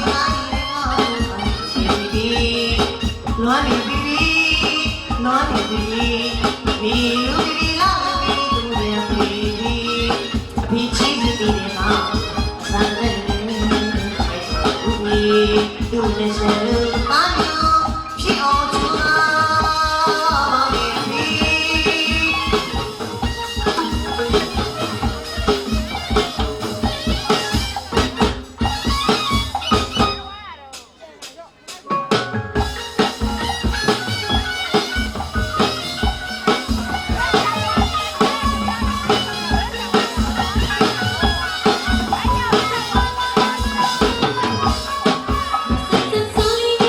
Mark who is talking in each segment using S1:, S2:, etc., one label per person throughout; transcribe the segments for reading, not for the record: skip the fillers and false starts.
S1: Hãy subscribe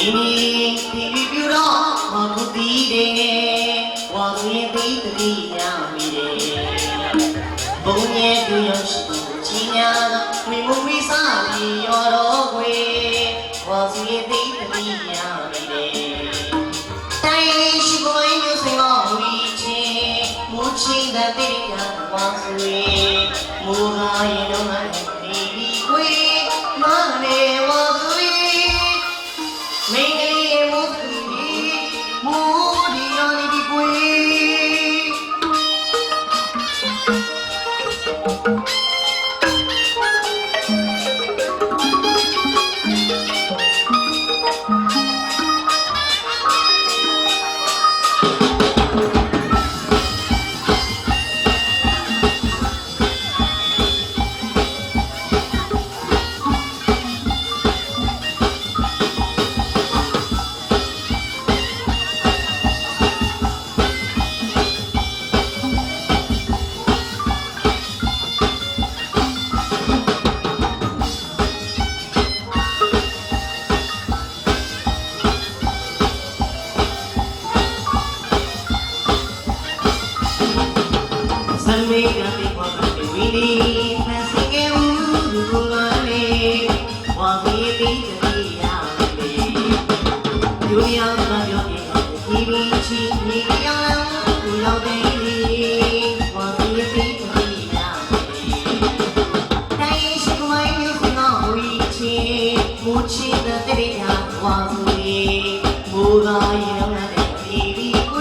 S1: 你比如说我不地的，我也得得的呀咪的，不年就要是不几年，为我为啥你要老贵，我也得得的呀咪的，但是不为有谁我为情，母亲的对呀我最，母爱也能爱你贵，妈的我最。每年我自己，我的让你的归。每个地方的为你，但是给我不管你，我给你的呀你，有两个有的一比起，你要让不要给你，我给你的呀你，但是我有什么委屈，母亲的对呀我自己，不可以让那的你的归。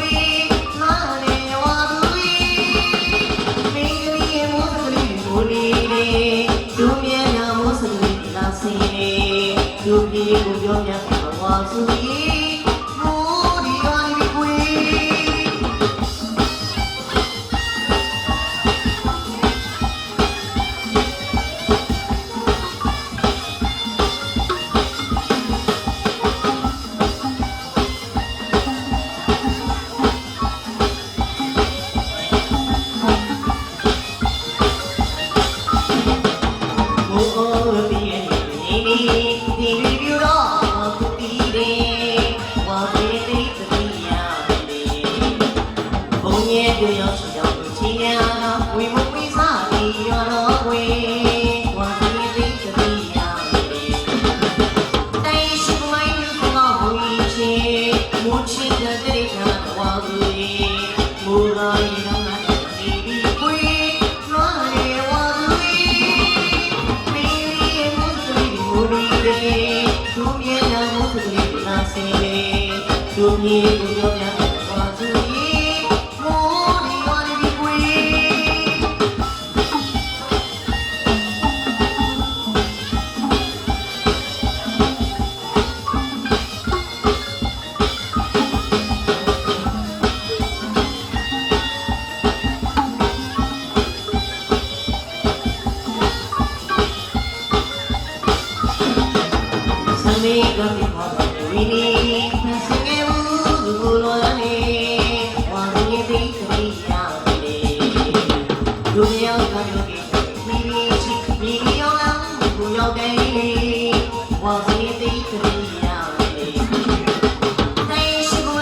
S1: Hãy subscribe cho kênh Ghiền Mì Gõ để không bỏ lỡ những video Hãy subscribe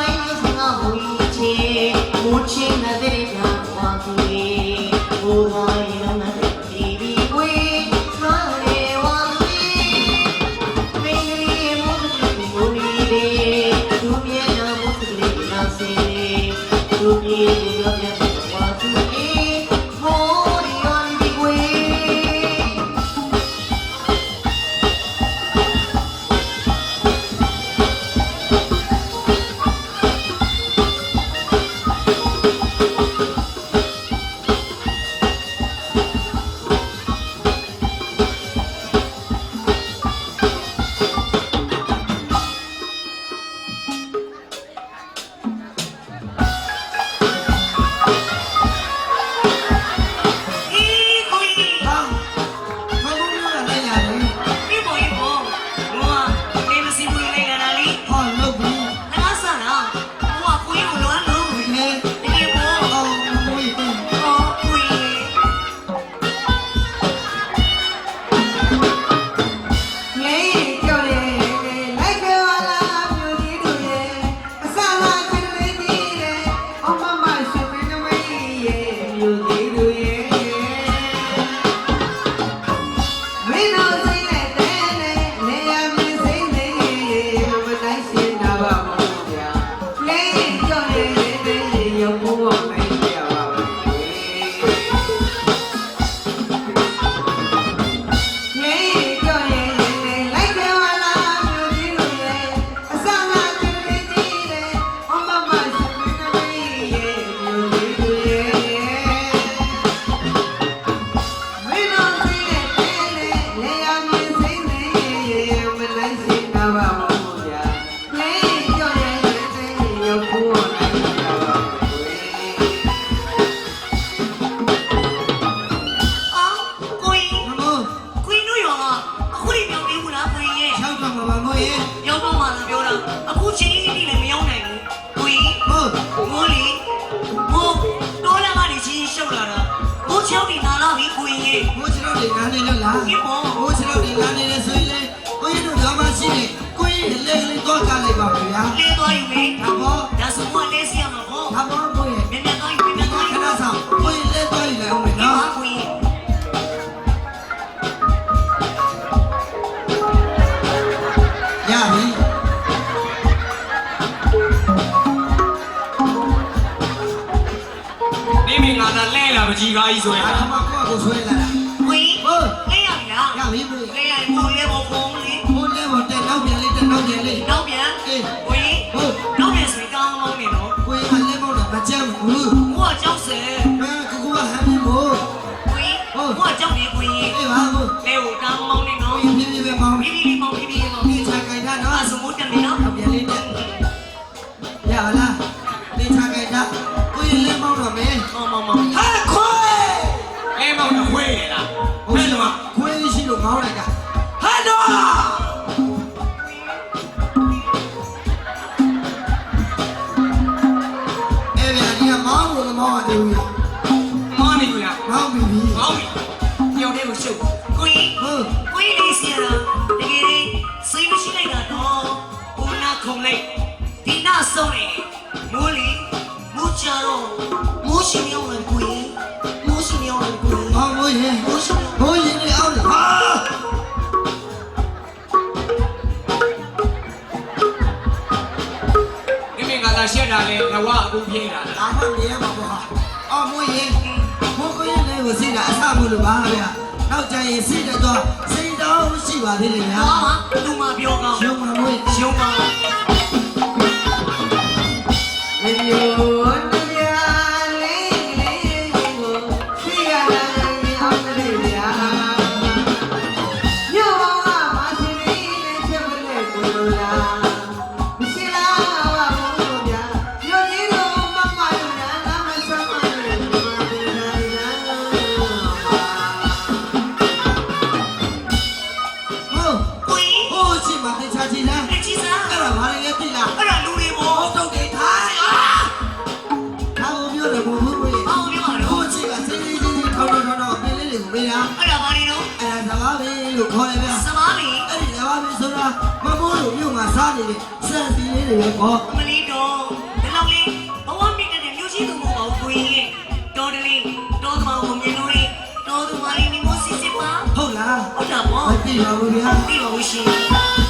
S1: မှလည်းပြောတာအခုချင်းကြီးကြီးလည်းမရောက်နိုင်ဘူးကိုကြီးဟုတ်မိုးလီမိုးတော့လာမှနေချင်းရှုပ်လာတာမိုးချောင်းဒီနာလာပြီကိုကြီး
S2: မိုးချောင်းဒီနာနေလို့လားမိုးချောင်းဒီနာနေလဲဆိုရင်ကိုကြီးတို့ဘာမှရှိနေကိုကြီးလေးလေးတော့ကြလိုက်ပါဗျာ
S1: လေးသွားယူပြီ
S2: ဟာဘော
S1: ဒါဆိုမိုးလေးစီရမှာပေါ့
S2: ဟာဘောကိုကြီး
S1: မြန်မြန်သွားယူမြန်မြန်သွားယူ
S2: ခဏဆောင်ကိုကြီးလေးသွားယူလိုက်အောင်မယ်နော်
S1: ကိုကြီး
S2: ရပြီ
S3: နေမင်္ဂလာလဲလာမကြီးကားကြီးဆိုရင်
S2: အမကိုဆွဲလာတာ
S1: ကိုကြီးဟုတ်လဲရပြီလား
S2: ရပြီကို
S1: လဲရမိုးလေးပေါ်ဖုံးလေ
S2: မိုးလေးပေါ်တက်နောက်ပြန်လေးတက်နောက်ပြန်လေး
S1: နောက်ပြန်
S2: အေး
S1: ကိုကြီး
S2: ဟုတ်
S1: နောက်ပြန်ဆိုကောင်းကောင်းနေနော်
S2: ကိုကြီးကလေးမောင်းတာမကြမ်းဘူး
S1: မိုးကကြောက်စဲ
S2: ကူကဟမ်းပြီးမို့
S1: ကိုကြီးမိုးကကြောက်နေကိုကြီး
S2: အေးပါမို့
S1: လဲကိုကောင်းကောင်းနေနော်
S2: ကိုကြီးပြပြပဲမောင်း
S1: ပြပြမောင်းပြပြမောင်း
S2: ဒီချာကြိုင်တာနော်
S1: အစမိုးတက်နေနော်
S2: နောက်ပြန်လေးတက်ရလားဒီချာကြိုင်တာကိုကြီးလေးမောင်းတော့မယ်
S1: မောင်း
S2: ဟာခွေး
S3: လဲမောင်တော့ခွေးရလား
S2: ဟဲ့တော့ခွေးရှိလို့မောင်းလိုက်တာဟာတော့အဲ့ဗျာဒီကမောင်းလို့မောင်းရတယ်ဦး
S3: မောင်းနေပြီလား
S2: မောင်းပြီ
S3: မောင်းပြီညောင်လေးကိုရှုပ်
S1: ကိုကြီး
S2: ဟုတ်
S1: ကိုကြီးလေးစီရတာတကယ်လေးစိတ်မရှိလိုက်တာတော့ဦးနာခုံလိုက်ဒီနာဆုံးနေမိုးလီမိုးချတော့မိုးရှင်ရောက်လာကိုကြီးမိုးရှင်ရောက်လာကိုကြီး
S2: မောင်းမိုးရင်
S1: မိုးရှင်
S2: မိုးရင်လေးအောင်ဟာ
S3: နေမင်္ဂလာရှက်တာလဲငဝအခုပြေးတာ
S2: ဒါမှနေရမှာပေါ့ဟာအော်မိုးရင်မိုးကိုရင်လေးကိုစိတ်ကအဆမို့လို့ပါဗျာနောက်ကျရင်စိတ်တော့စိတ်တော်ရှိပါသေးတယ်ဗျာ
S1: ဟာသူမပြောကောင်း
S2: ရုံမမိုး
S1: ရုံကောင်း
S2: ရေယိုတရားလေးလေးကိုသိရတာအောင်တယ်ဗျာညောကမသီးနဲ့ချက်မနဲ့ကိုလားမရှိလားဘာလို့ဗျာညောကြီးတော့မမရနာနာမစမနဲ့ဒီမှာနေတာဟုတ်
S1: ကိုကြီး
S2: ဟိုရှိမှတခြားချီလား
S1: တချီစား
S2: အဲ့ဒါဘာလဲသိလား
S1: အဲ့ဒါလူတွေပေါ့
S2: ဟုတ်တော့တယ်ထိုင်ဒါကိုပြောတယ်ဘုံဘုံကြီး
S1: ဟောပြောရတော့
S2: ဟိုရှိကစိတ်လေးကြီးထောင်းထောင်းပင်လေးတွေကိုမေးတာ
S1: အဲ့ဒါဘာတွေတော့
S2: အဲ့ဒါသဘာဝလို့ခေါ်တယ်ဗျာ
S1: စမားပြီ
S2: အဲ့ဒီသဘာဝဆိုတာမမိုးလို့မြို့မှာစားနေတဲ့စက်စီလေးတွေပဲပေါ့
S1: မလီတော့ဒီလောက်လေးဘဝမိတဲ့မြို့ရှိသူမဟုတ်ဘူးကိုကြီးတော်တယ်လေးတော်သမားကိုမြင်လို့လေးတော်သူမလေးမိမိုးစစ်စစ်ပါ
S2: ဟုတ်လား
S1: ဟုတ်တာပေါ့
S2: မသိပါဘူးဗျာ
S1: သိပါဘူးရှင်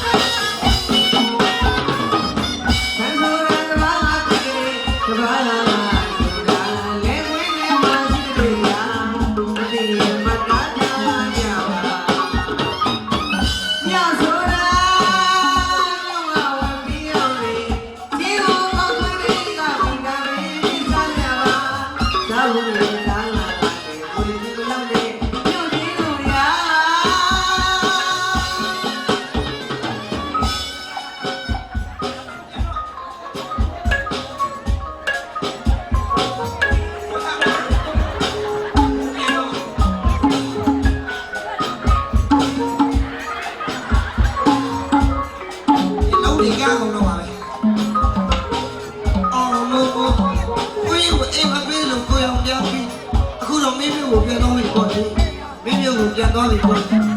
S1: ပြန်သွားပြီပေါ့